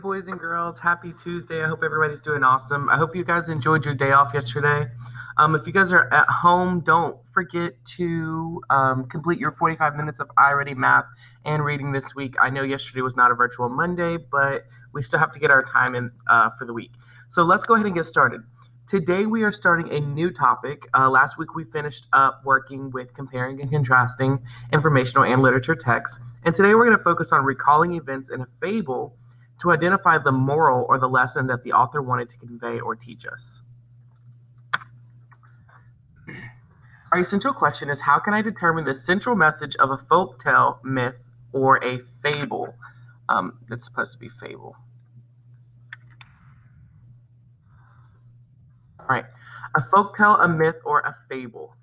Boys and girls, happy Tuesday. I hope everybody's doing awesome. I hope you guys enjoyed your day off yesterday. If you guys are at home, don't forget to complete your 45 minutes of iReady math and reading this week. I know yesterday was not a virtual Monday, but we still have to get our time in for the week. So let's go ahead and get started. Today we are starting a new topic. Last week we finished up working with comparing and contrasting informational and literature texts. And today we're going to focus on recalling events in a fable to identify the moral or the lesson that the author wanted to convey or teach us. Our essential question is, how can I determine the central message of a folk tale, myth, or a fable? It's supposed to be fable. All right, a folk tale, a myth, or a fable.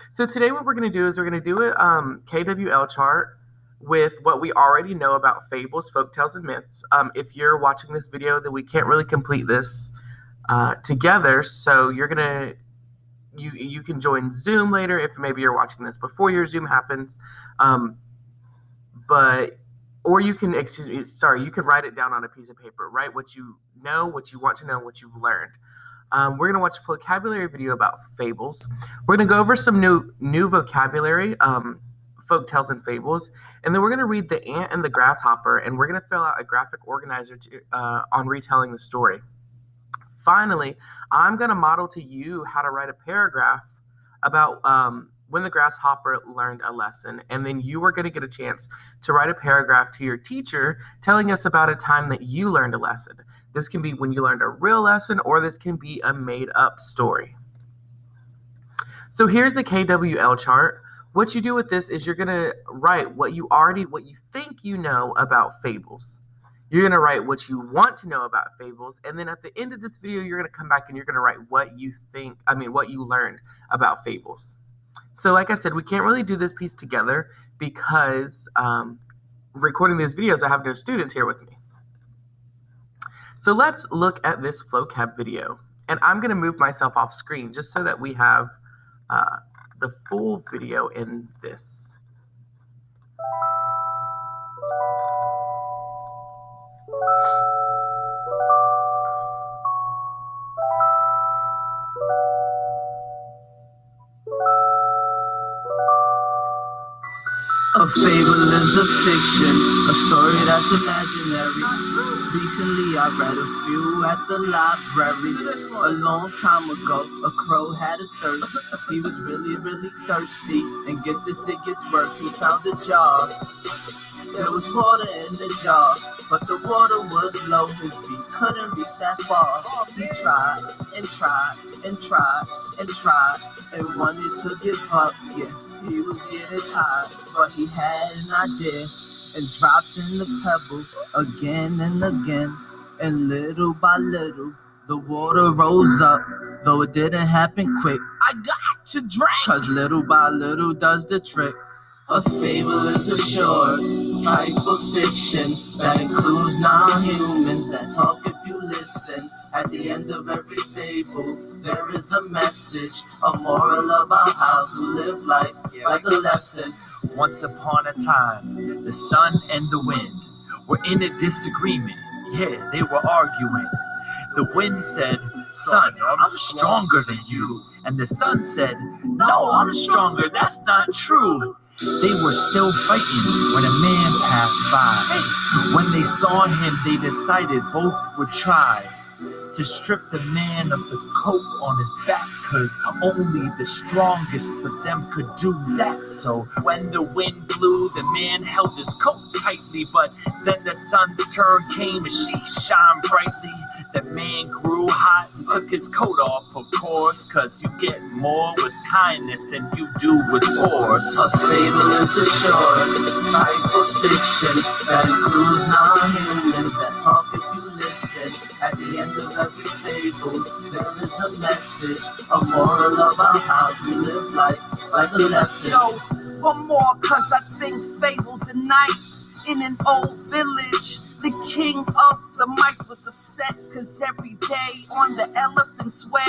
So today what we're going to do is we're going to do a KWL chart with what we already know about fables, folktales, and myths. If you're watching this video, then we can't really complete this together. So you can join Zoom later if maybe you're watching this before your Zoom happens. Or you can, you can write it down on a piece of paper. Write what you know, what you want to know, what you've learned. We're going to watch a vocabulary video about fables. We're going to go over some new vocabulary, folk tales and fables, and then we're going to read The Ant and the Grasshopper, and we're going to fill out a graphic organizer on retelling the story. Finally, I'm going to model to you how to write a paragraph about when the grasshopper learned a lesson, and then you are going to get a chance to write a paragraph to your teacher telling us about a time that you learned a lesson. This can be when you learned a real lesson, or this can be a made-up story. So here's the KWL chart. What you do with this is you're going to write what you think you know about fables. You're going to write what you want to know about fables, and then at the end of this video, you're going to come back and you're going to write what you learned about fables. So like I said, we can't really do this piece together because recording these videos, I have no students here with me. So let's look at this vocab video, and I'm going to move myself off screen just so that we have the full video in this. A fable is a fiction, a story that's imaginary. Recently I read a few at the library. A long time ago, a crow had a thirst. He was really, really thirsty, and get this, it gets worse. He found a jar. There was water in the jar, but the water was low. His feet couldn't reach that far. He tried and tried and tried and tried and wanted to give up. Yeah, he was getting tired, but he had an idea and dropped in the pebble again and again. And little by little, the water rose up, though it didn't happen quick. I got to drink, 'cause little by little does the trick. A fable is a short type of fiction that includes non-humans that talk if you listen. At the end of every fable, there is a message, a moral about how to live life like a lesson. Once upon a time, the sun and the wind were in a disagreement. Yeah, they were arguing. The wind said, "Sun, I'm stronger than you." And the sun said, "No, I'm stronger. That's not true." They were still fighting when a man passed by. When they saw him, they decided both would try to strip the man of the coat on his back, 'cause only the strongest of them could do that. So when the wind blew, the man held his coat tightly, but then the sun's turn came and she shined brightly. The man grew hot and took his coat off, of course, 'cause you get more with kindness than you do with force. A fable is a short type of fiction that includes non-humans that talk if you listen. At the end of every fable, there is a message, a moral about how to live life like a lesson. Yo, one more, 'cause I think fables are nice. In an old village, the king of the mice was upset, 'cause every day on the elephant's way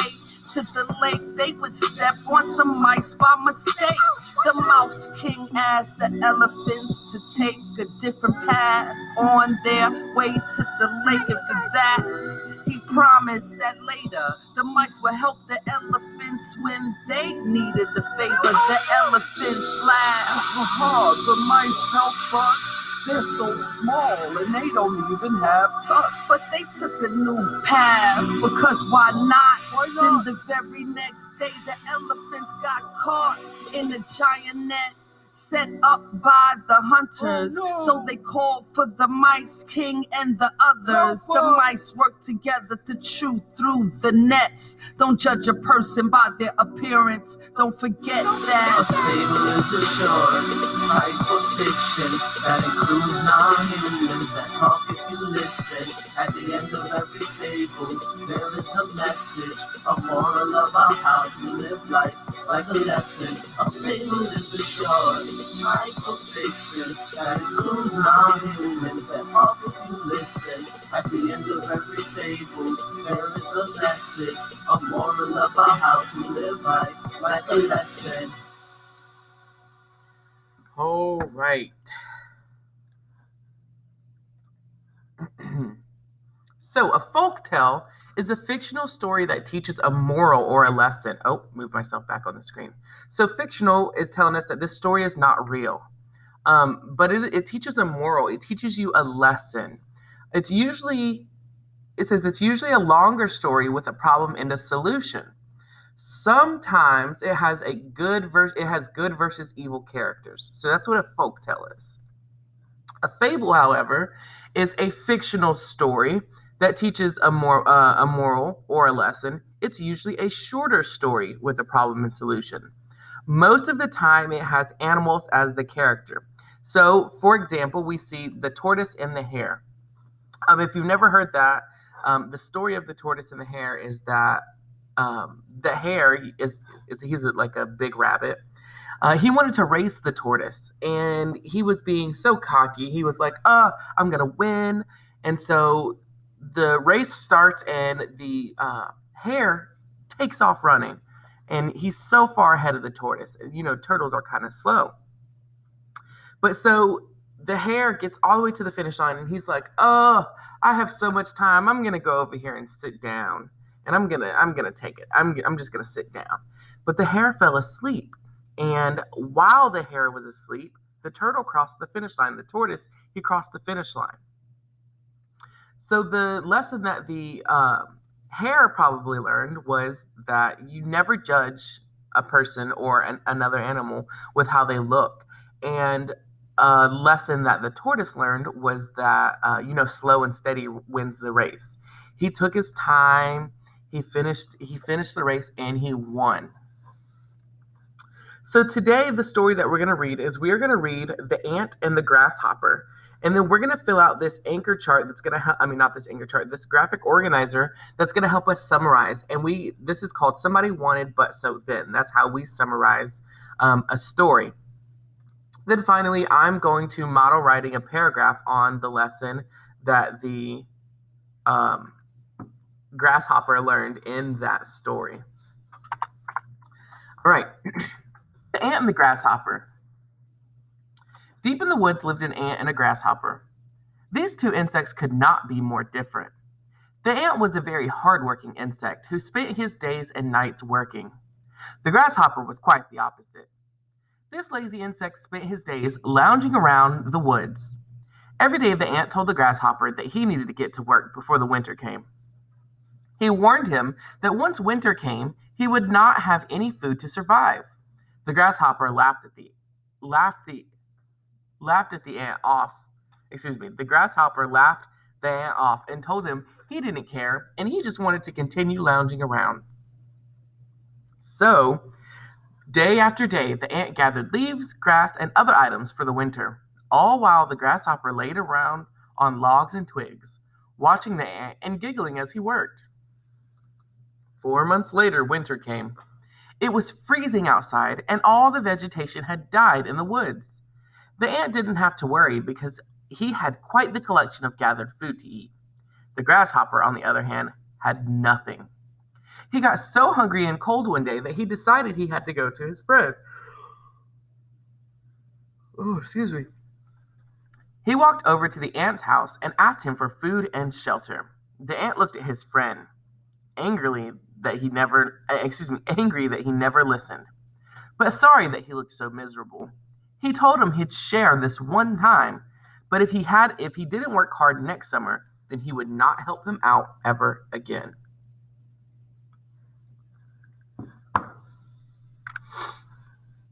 to the lake, they would step on some mice by mistake. The mouse king asked the elephants to take a different path on their way to the lake. And for that, he promised that later the mice would help the elephants when they needed the favor. The elephants laughed. The mice help us. They're so small and they don't even have tusks. But they took a new path, because why not? Then the very next day the elephants got caught in a giant net set up by the hunters. So they called for the mice king and the others. The mice worked together to chew through the nets. Don't judge a person by their appearance. Don't forget that a fable is a short type of fiction that includes non-humans that talk if you listen. At the end of every fable, there is a message, a moral about how to live life like a lesson. A fable is a short type of fiction that includes non-humans that talk if you listen. At the end of every fable, there is a message, a moral about how to live life like a lesson. All right. So, a folktale is a fictional story that teaches a moral or a lesson. Oh, move myself back on the screen. So, fictional is telling us that this story is not real, but it teaches a moral. It teaches you a lesson. It says it's usually a longer story with a problem and a solution. Sometimes it has good versus evil characters. So that's what a folktale is. A fable, however, is a fictional story that teaches a moral or a lesson. It's usually a shorter story with a problem and solution. Most of the time, it has animals as the character. So, for example, we see the tortoise and the hare. If you've never heard that, the story of the tortoise and the hare is that the hare he's like a big rabbit. He wanted to race the tortoise, and he was being so cocky. He was like, I'm gonna win. And so the race starts, and the hare takes off running, and he's so far ahead of the tortoise. Turtles are kind of slow. But so the hare gets all the way to the finish line, and he's like, "Oh, I have so much time. I'm gonna go over here and sit down, and I'm gonna take it. I'm just gonna sit down." But the hare fell asleep, and while the hare was asleep, the turtle crossed the finish line. The tortoise, he crossed the finish line. So the lesson that the hare probably learned was that you never judge a person or another animal with how they look. And a lesson that the tortoise learned was that slow and steady wins the race. He took his time. He finished the race, and he won. So today, the story that we're going to read is we are going to read The Ant and the Grasshopper. And then we're going to fill out this anchor chart that's going to help, not this anchor chart, this graphic organizer that's going to help us summarize. And this is called Somebody Wanted But So Then. That's how we summarize a story. Then finally, I'm going to model writing a paragraph on the lesson that the grasshopper learned in that story. All right. The Ant and the Grasshopper. Deep in the woods lived an ant and a grasshopper. These two insects could not be more different. The ant was a very hard-working insect who spent his days and nights working. The grasshopper was quite the opposite. This lazy insect spent his days lounging around the woods. Every day the ant told the grasshopper that he needed to get to work before the winter came. He warned him that once winter came, he would not have any food to survive. The grasshopper laughed at the ant off. The grasshopper laughed the ant off and told him he didn't care and he just wanted to continue lounging around. So, day after day, the ant gathered leaves, grass, and other items for the winter, all while the grasshopper laid around on logs and twigs, watching the ant and giggling as he worked. 4 months later, winter came. It was freezing outside, and all the vegetation had died in the woods. The ant didn't have to worry because he had quite the collection of gathered food to eat. The grasshopper, on the other hand, had nothing. He got so hungry and cold one day that he decided he had to go to his friend. Oh, excuse me. He walked over to the ant's house and asked him for food and shelter. The ant looked at his friend, angrily that he never, angry that he never listened, but sorry that he looked so miserable. He told him he'd share this one time, but if he didn't work hard next summer, then he would not help him out ever again.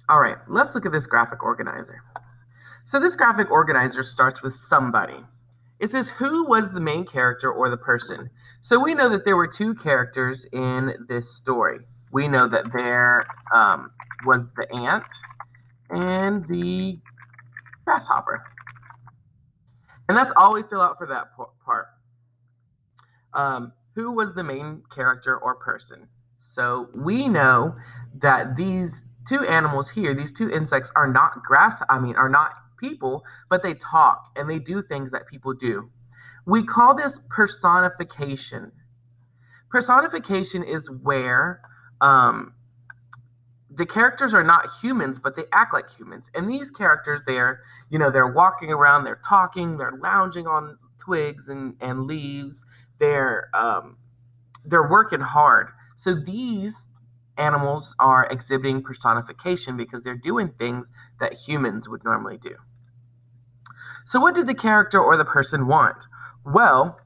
All right, let's look at this graphic organizer. So this graphic organizer starts with somebody. It says who was the main character or the person. So we know that there were two characters in this story. We know that there was the ant and the grasshopper. And that's all we fill out for that part. Who was the main character or person? So we know that these two animals here, these two insects, are not are not people, but they talk and they do things that people do. We call this personification. Personification is where the characters are not humans, but they act like humans. And these characters, they're walking around, they're talking, they're lounging on twigs and leaves. They're working hard. So these animals are exhibiting personification because they're doing things that humans would normally do. So what did the character or the person want? Well,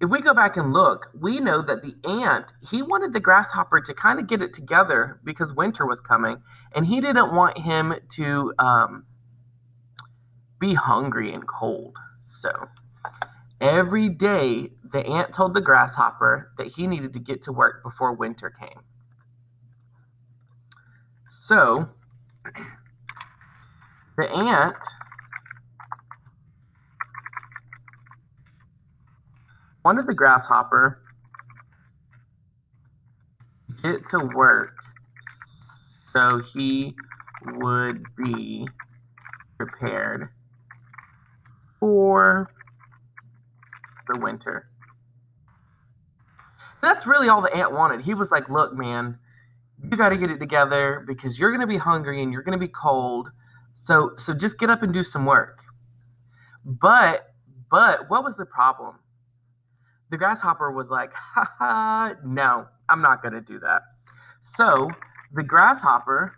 if we go back and look, we know that the ant, he wanted the grasshopper to kind of get it together because winter was coming, and he didn't want him to be hungry and cold. So every day, the ant told the grasshopper that he needed to get to work before winter came. So the ant wanted the grasshopper to get to work so he would be prepared for the winter. That's really all the ant wanted. He was like, look, man, you got to get it together because you're going to be hungry and you're going to be cold. So just get up and do some work. But what was the problem? The grasshopper was like, ha, no, I'm not going to do that. So the grasshopper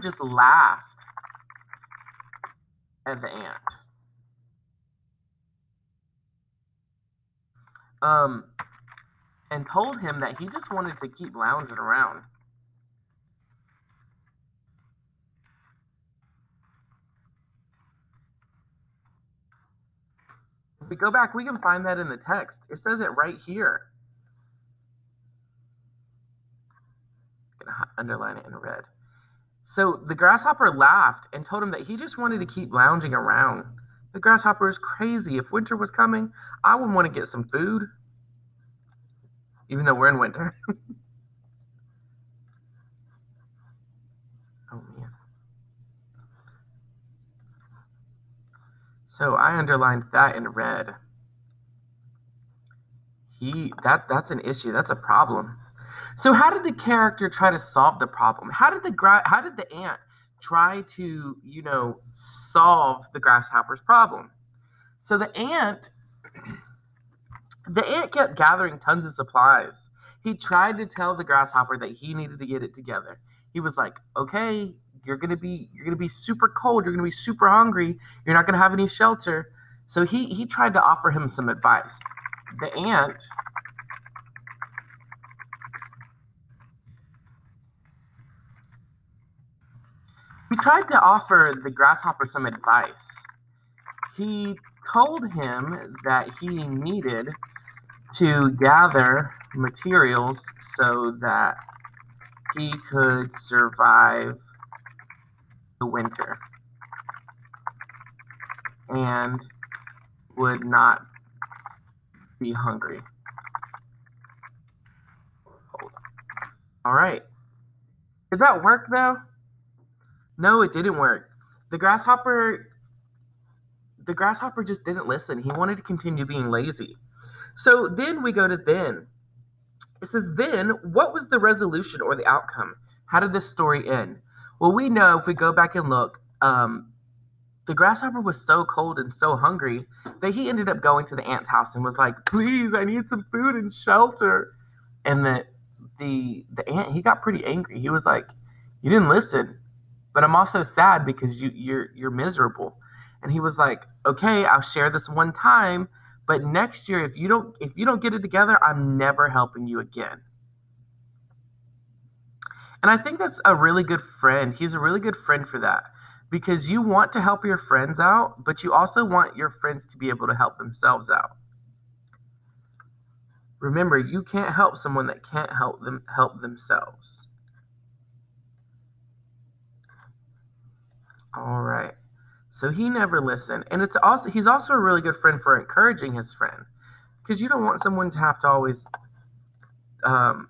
just laughed at the ant. And told him that he just wanted to keep lounging around. If we go back, we can find that in the text. It says it right here. I'm going to underline it in red. So the grasshopper laughed and told him that he just wanted to keep lounging around. The grasshopper is crazy. If winter was coming, I would want to get some food. Even though we're in winter. Oh, man. So I underlined that in red. That's an issue. That's a problem. So how did the character try to solve the problem? How did the ant try to, solve the grasshopper's problem? So the ant kept gathering tons of supplies. He tried to tell the grasshopper that he needed to get it together. He was like, okay, you're gonna be super cold, you're gonna be super hungry, you're not gonna have any shelter. So he tried to offer him some advice. The ant tried to offer the grasshopper some advice. He told him that he needed to gather materials so that he could survive the winter and would not be hungry. All right. Did that work though? No, it didn't work. The grasshopper just didn't listen. He wanted to continue being lazy. So then we go to then. It says, then, what was the resolution or the outcome? How did this story end? Well, we know if we go back and look, the grasshopper was so cold and so hungry that he ended up going to the ant's house and was like, "Please, I need some food and shelter." And the ant, he got pretty angry. He was like, "You didn't listen, but I'm also sad because you're miserable." And he was like, "Okay, I'll share this one time, but next year if you don't get it together, I'm never helping you again." And I think that's a really good friend. He's a really good friend for that because you want to help your friends out, but you also want your friends to be able to help themselves out. Remember, you can't help someone that can't help themselves. All right. So he never listened, and he's also a really good friend for encouraging his friend because you don't want someone to have to always um,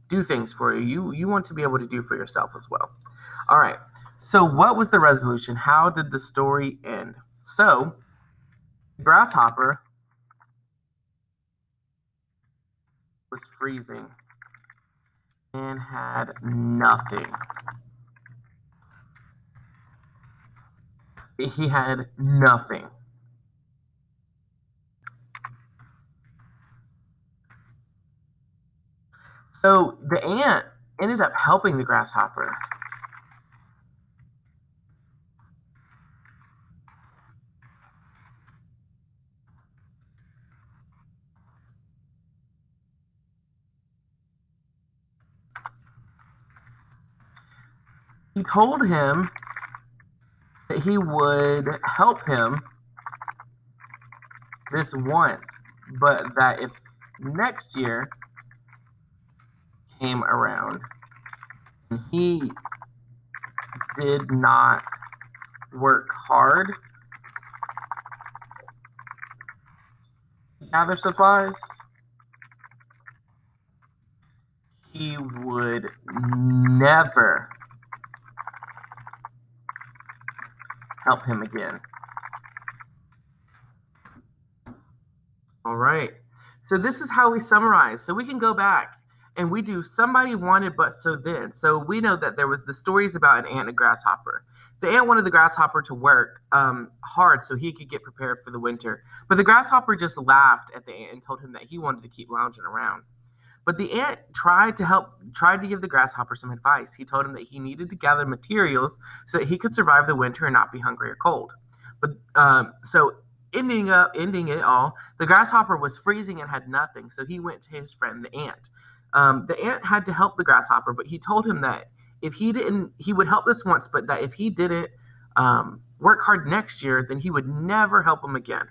do things for you. You want to be able to do for yourself as well. All right. So what was the resolution? How did the story end? So the grasshopper was freezing and had nothing. He had nothing. So the ant ended up helping the grasshopper. He told him that he would help him this once, but that if next year came around and he did not work hard to gather supplies, he would never help him again. All right. So this is how we summarize. So we can go back and we do somebody wanted but so then. So we know that there was the stories about an ant and a grasshopper. The ant wanted the grasshopper to work hard so he could get prepared for the winter. But the grasshopper just laughed at the ant and told him that he wanted to keep lounging around. But the ant tried to give the grasshopper some advice. He told him that he needed to gather materials so that he could survive the winter and not be hungry or cold. But so ending it all, the grasshopper was freezing and had nothing. So he went to his friend the ant. The ant had to help the grasshopper, but he told him that if he didn't, he would help this once, but that if he didn't work hard next year, then he would never help him again.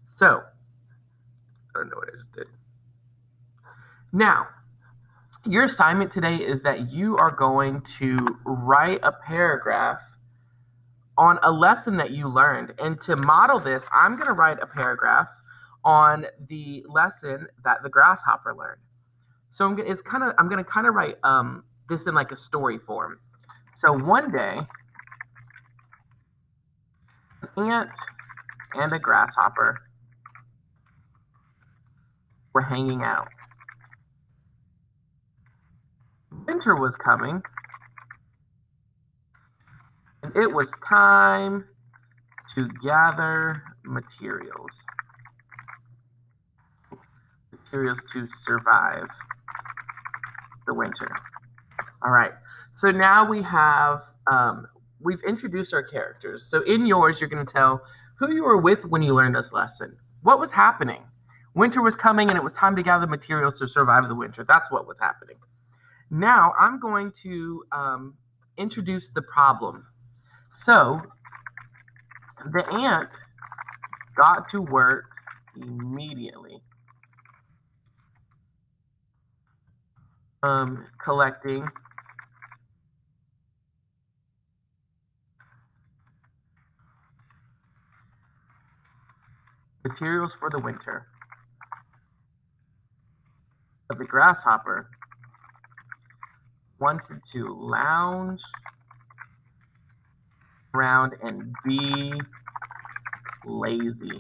So I don't know what I just did. Now, your assignment today is that you are going to write a paragraph on a lesson that you learned. And to model this, I'm going to write a paragraph on the lesson that the grasshopper learned. So I'm going to kind of write this in like a story form. So one day, an ant and a grasshopper were hanging out. Winter was coming, and it was time to gather materials to survive the winter. All right. So now we've introduced our characters. So in yours, you're going to tell who you were with when you learned this lesson. What was happening? Winter was coming, and it was time to gather materials to survive the winter. That's what was happening. Now I'm going to introduce the problem. So the ant got to work immediately, collecting materials for the winter. But the grasshopper wanted to lounge around and be lazy.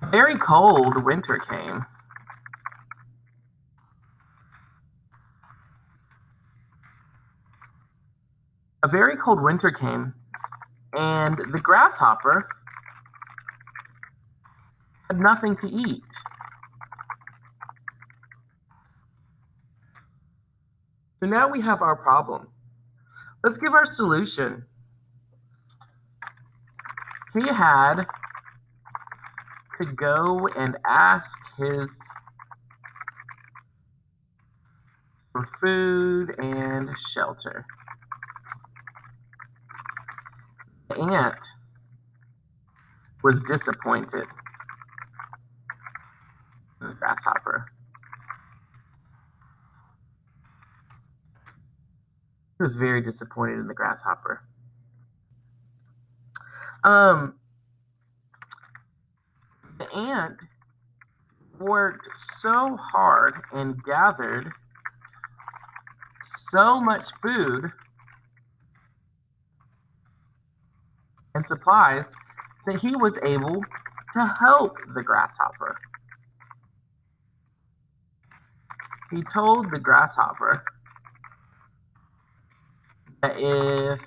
A very cold winter came. A very cold winter came, and the grasshopper had nothing to eat. So now we have our problem. Let's give our solution. He had to go and ask for food and shelter. The ant was disappointed in the grasshopper. He was very disappointed in the grasshopper. The ant worked so hard and gathered so much food and supplies that he was able to help the grasshopper. He told the grasshopper that if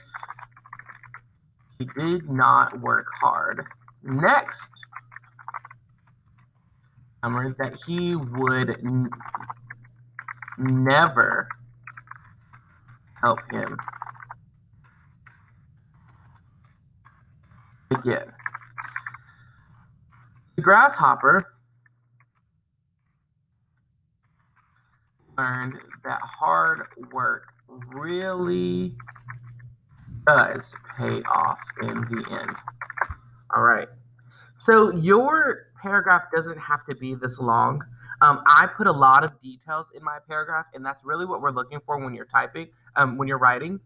he did not work hard next summer, that he would never help him again. The grasshopper learned that hard work really does pay off in the end. All right. So your paragraph doesn't have to be this long. I put a lot of details in my paragraph, and that's really what we're looking for when you're typing, when you're writing.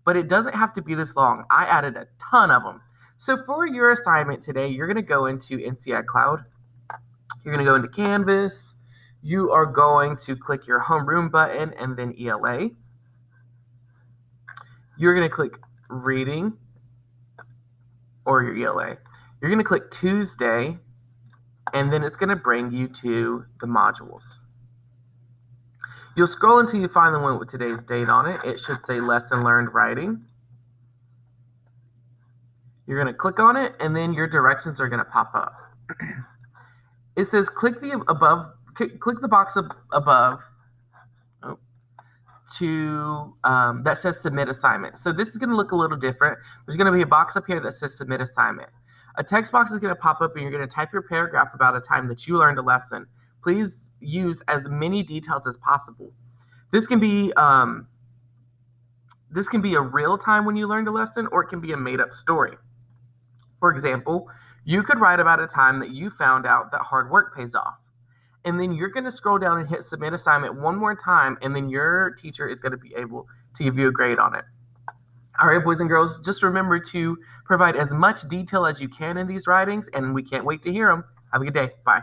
But it doesn't have to be this long. I added a ton of them. So for your assignment today, you're going to go into NCI Cloud. You're going to go into Canvas. You are going to click your homeroom button and then ELA. You're going to click Reading or your ELA. You're going to click Tuesday, and then it's going to bring you to the modules. You'll scroll until you find the one with today's date on it. It should say Lesson Learned Writing. You're going to click on it, and then your directions are going to pop up. It says click the box above to that says Submit Assignment. So this is going to look a little different. There's going to be a box up here that says Submit Assignment. A text box is going to pop up, and you're going to type your paragraph about a time that you learned a lesson. Please use as many details as possible. This can be a real time when you learned a lesson, or it can be a made-up story. For example, you could write about a time that you found out that hard work pays off. And then you're going to scroll down and hit Submit Assignment one more time, and then your teacher is going to be able to give you a grade on it. All right, boys and girls, just remember to provide as much detail as you can in these writings, and we can't wait to hear them. Have a good day. Bye.